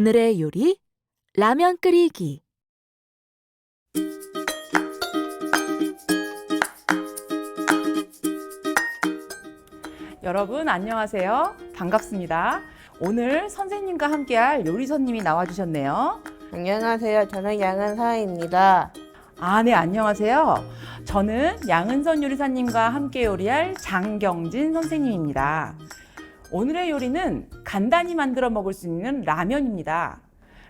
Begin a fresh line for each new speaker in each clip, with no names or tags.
오늘의 요리, 라면 끓이기.
여러분 안녕하세요. 반갑습니다. 오늘 선생님과 함께할 요리사님이 나와주셨네요.
안녕하세요. 저는 양은서입니다.
네, 안녕하세요. 저는 양은선 요리사님과 함께 요리할 장경진 선생님입니다. 오늘의 요리는 간단히 만들어 먹을 수 있는 라면입니다.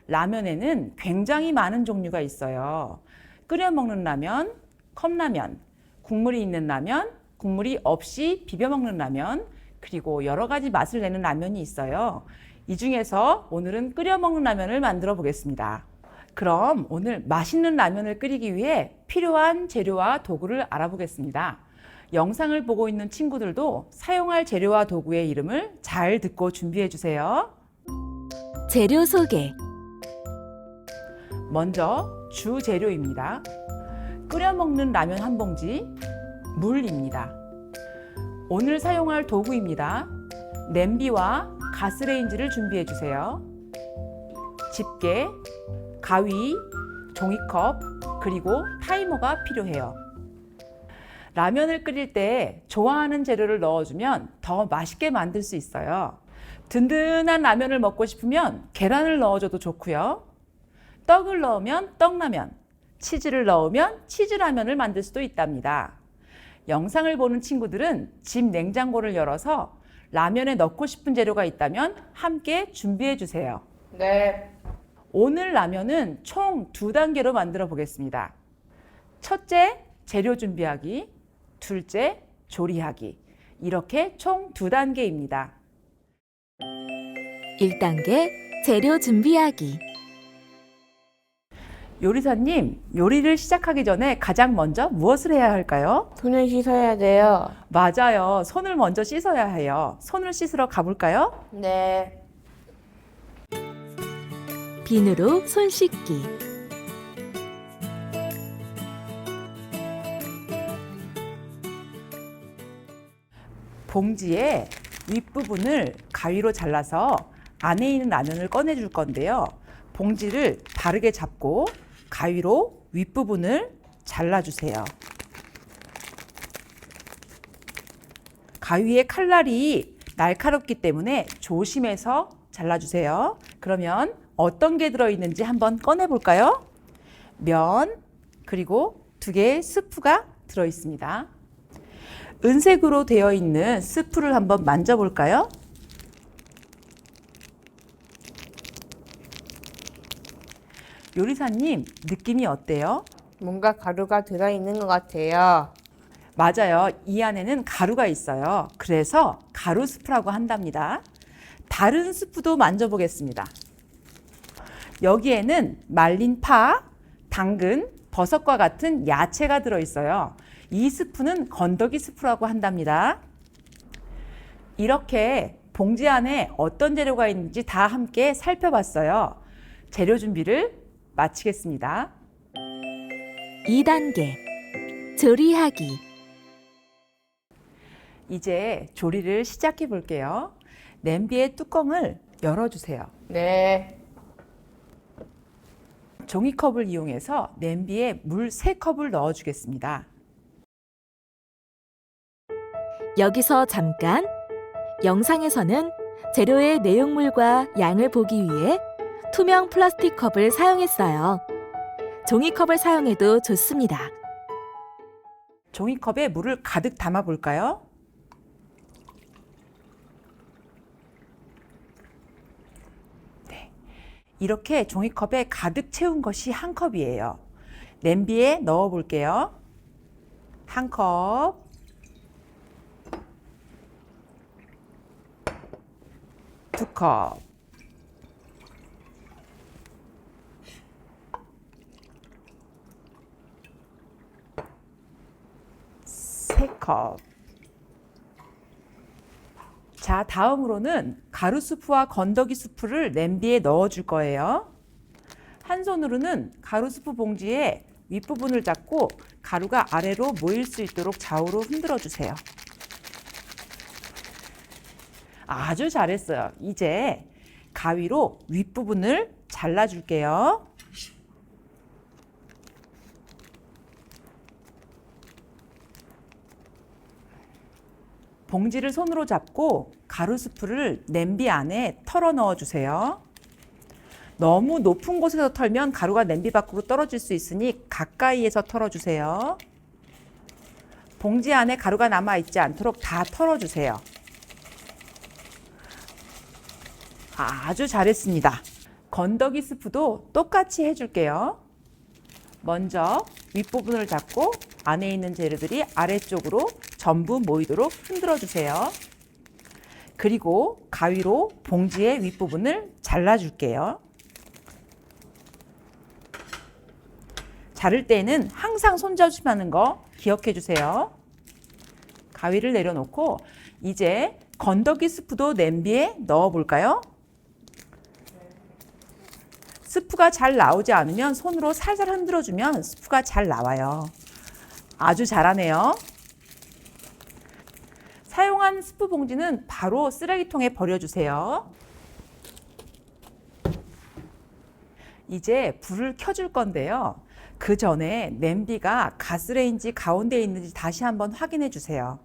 라면에는 굉장히 많은 종류가 있어요. 끓여 먹는 라면, 컵라면, 국물이 있는 라면, 국물이 없이 비벼 먹는 라면, 그리고 여러 가지 맛을 내는 라면이 있어요. 이 중에서 오늘은 끓여 먹는 라면을 만들어 보겠습니다. 그럼 오늘 맛있는 라면을 끓이기 위해 필요한 재료와 도구를 알아보겠습니다. 영상을 보고 있는 친구들도 사용할 재료와 도구의 이름을 잘 듣고 준비해 주세요.
재료 소개.
먼저 주재료입니다. 끓여 먹는 라면 한 봉지, 물입니다. 오늘 사용할 도구입니다. 냄비와 가스레인지를 준비해 주세요. 집게, 가위, 종이컵, 그리고 타이머가 필요해요. 라면을 끓일 때 좋아하는 재료를 넣어주면 더 맛있게 만들 수 있어요. 든든한 라면을 먹고 싶으면 계란을 넣어줘도 좋고요. 떡을 넣으면 떡라면, 치즈를 넣으면 치즈라면을 만들 수도 있답니다. 영상을 보는 친구들은 집 냉장고를 열어서 라면에 넣고 싶은 재료가 있다면 함께 준비해 주세요.
네.
오늘 라면은 총 2단계로 만들어 보겠습니다. 첫째, 재료 준비하기. 둘째, 조리하기. 이렇게 총 2단계입니다.
1단계, 재료 준비하기.
요리사님, 요리를 시작하기 전에 가장 먼저 무엇을 해야 할까요?
손을 씻어야 돼요.
맞아요. 손을 먼저 씻어야 해요. 손을 씻으러 가볼까요?
네.
비누로 손 씻기.
봉지의 윗부분을 가위로 잘라서 안에 있는 라면을 꺼내줄 건데요. 봉지를 바르게 잡고 가위로 윗부분을 잘라주세요. 가위의 칼날이 날카롭기 때문에 조심해서 잘라주세요. 그러면 어떤 게 들어있는지 한번 꺼내볼까요? 면, 그리고 2개의 스프가 들어있습니다. 은색으로 되어 있는 스프를 한번 만져볼까요? 요리사님, 느낌이 어때요?
뭔가 가루가 들어있는 것 같아요.
맞아요. 이 안에는 가루가 있어요. 그래서 가루 스프라고 한답니다. 다른 스프도 만져보겠습니다. 여기에는 말린 파, 당근, 버섯과 같은 야채가 들어있어요. 이 스프는 건더기 스프라고 한답니다. 이렇게 봉지 안에 어떤 재료가 있는지 다 함께 살펴봤어요. 재료 준비를 마치겠습니다.
2단계, 조리하기.
이제 조리를 시작해 볼게요. 냄비의 뚜껑을 열어주세요.
네.
종이컵을 이용해서 냄비에 물 3컵을 넣어주겠습니다.
여기서 잠깐. 영상에서는 재료의 내용물과 양을 보기 위해 투명 플라스틱 컵을 사용했어요. 종이컵을 사용해도 좋습니다.
종이컵에 물을 가득 담아 볼까요? 네. 이렇게 종이컵에 가득 채운 것이 1컵이에요. 냄비에 넣어 볼게요. 1컵. 2컵. 3컵. 자, 다음으로는 가루 스프와 건더기 스프를 냄비에 넣어 줄 거예요. 한 손으로는 가루 스프 봉지에 윗부분을 잡고 가루가 아래로 모일 수 있도록 좌우로 흔들어 주세요. 아주 잘했어요. 이제 가위로 윗부분을 잘라줄게요. 봉지를 손으로 잡고 가루스프를 냄비 안에 털어 넣어주세요. 너무 높은 곳에서 털면 가루가 냄비 밖으로 떨어질 수 있으니 가까이에서 털어주세요. 봉지 안에 가루가 남아있지 않도록 다 털어주세요. 아주 잘했습니다. 건더기 스프도 똑같이 해줄게요. 먼저 윗부분을 잡고 안에 있는 재료들이 아래쪽으로 전부 모이도록 흔들어 주세요. 그리고 가위로 봉지의 윗부분을 잘라줄게요. 자를 때는 항상 손조심하는 거 기억해 주세요. 가위를 내려놓고 이제 건더기 스프도 냄비에 넣어 볼까요? 스프가 잘 나오지 않으면 손으로 살살 흔들어주면 스프가 잘 나와요. 아주 잘하네요. 사용한 스프 봉지는 바로 쓰레기통에 버려주세요. 이제 불을 켜줄 건데요. 그 전에 냄비가 가스레인지 가운데에 있는지 다시 한번 확인해 주세요.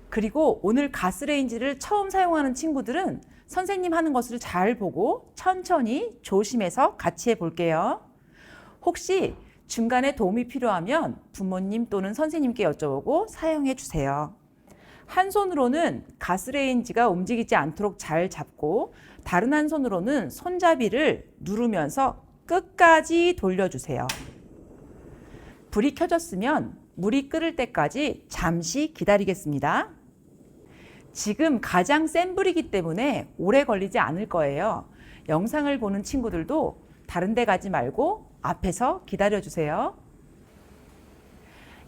그리고 오늘 가스레인지를 처음 사용하는 친구들은 선생님 하는 것을 잘 보고 천천히 조심해서 같이 해볼게요. 혹시 중간에 도움이 필요하면 부모님 또는 선생님께 여쭤보고 사용해 주세요. 한 손으로는 가스레인지가 움직이지 않도록 잘 잡고 다른 한 손으로는 손잡이를 누르면서 끝까지 돌려주세요. 불이 켜졌으면 물이 끓을 때까지 잠시 기다리겠습니다. 지금 가장 센 불이기 때문에 오래 걸리지 않을 거예요. 영상을 보는 친구들도 다른 데 가지 말고 앞에서 기다려주세요.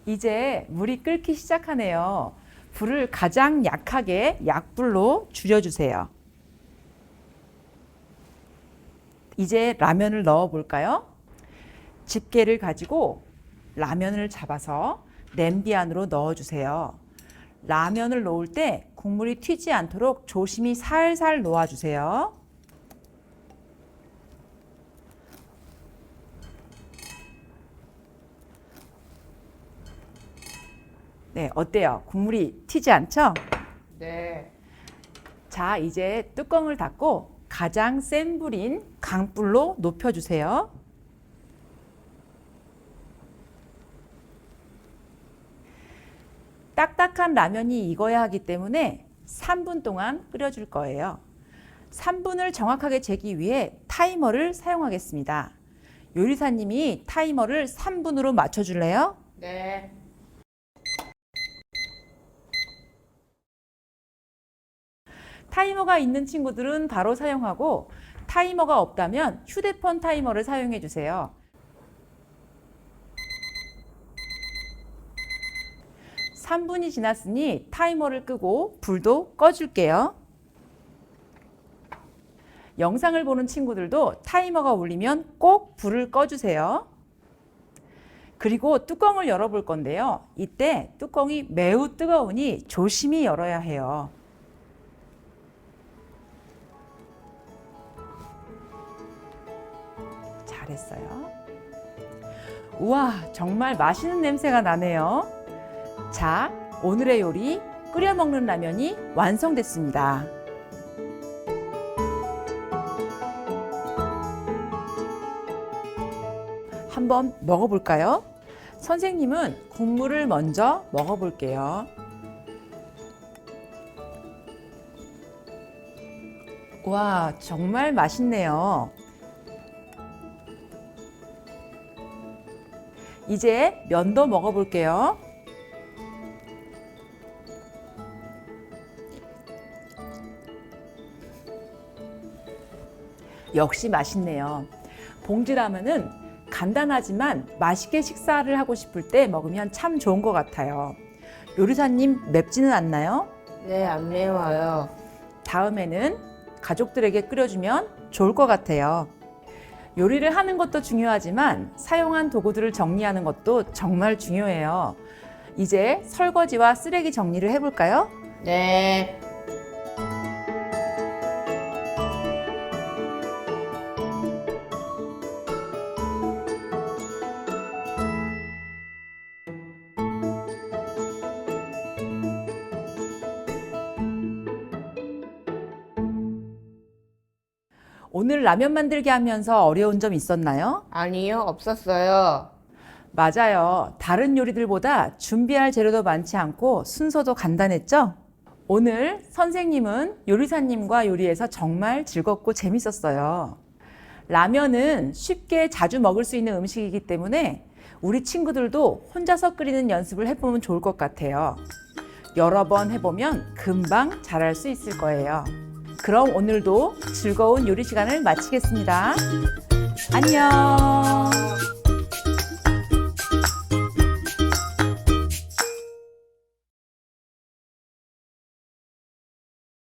이제 물이 끓기 시작하네요. 불을 가장 약하게 약불로 줄여주세요. 이제 라면을 넣어 볼까요? 집게를 가지고 라면을 잡아서 냄비 안으로 넣어주세요. 라면을 놓을 때 국물이 튀지 않도록 조심히 살살 놓아주세요. 네, 어때요? 국물이 튀지 않죠?
네.
자, 이제 뚜껑을 닫고 가장 센 불인 강불로 높여주세요. 딱딱한 라면이 익어야 하기 때문에 3분 동안 끓여줄 거예요. 3분을 정확하게 재기 위해 타이머를 사용하겠습니다. 요리사님이 타이머를 3분으로 맞춰줄래요?
네.
타이머가 있는 친구들은 바로 사용하고 타이머가 없다면 휴대폰 타이머를 사용해 주세요. 3분이 지났으니 타이머를 끄고 불도 꺼줄게요. 영상을 보는 친구들도 타이머가 울리면 꼭 불을 꺼주세요. 그리고 뚜껑을 열어볼 건데요. 이때 뚜껑이 매우 뜨거우니 조심히 열어야 해요. 잘했어요. 우와, 정말 맛있는 냄새가 나네요. 자, 오늘의 요리 끓여 먹는 라면이 완성됐습니다. 한번 먹어볼까요? 선생님은 국물을 먼저 먹어볼게요. 와, 정말 맛있네요. 이제 면도 먹어볼게요. 역시 맛있네요. 봉지라면은 간단하지만 맛있게 식사를 하고 싶을 때 먹으면 참 좋은 것 같아요. 요리사님 맵지는 않나요?
네, 안 매워요.
다음에는 가족들에게 끓여주면 좋을 것 같아요. 요리를 하는 것도 중요하지만 사용한 도구들을 정리하는 것도 정말 중요해요. 이제 설거지와 쓰레기 정리를 해볼까요?
네.
오늘 라면 만들기 하면서 어려운 점 있었나요?
아니요, 없었어요.
맞아요. 다른 요리들보다 준비할 재료도 많지 않고 순서도 간단했죠? 오늘 선생님은 요리사님과 요리해서 정말 즐겁고 재밌었어요. 라면은 쉽게 자주 먹을 수 있는 음식이기 때문에 우리 친구들도 혼자서 끓이는 연습을 해보면 좋을 것 같아요. 여러 번 해보면 금방 잘할 수 있을 거예요. 그럼 오늘도 즐거운 요리 시간을 마치겠습니다. 안녕!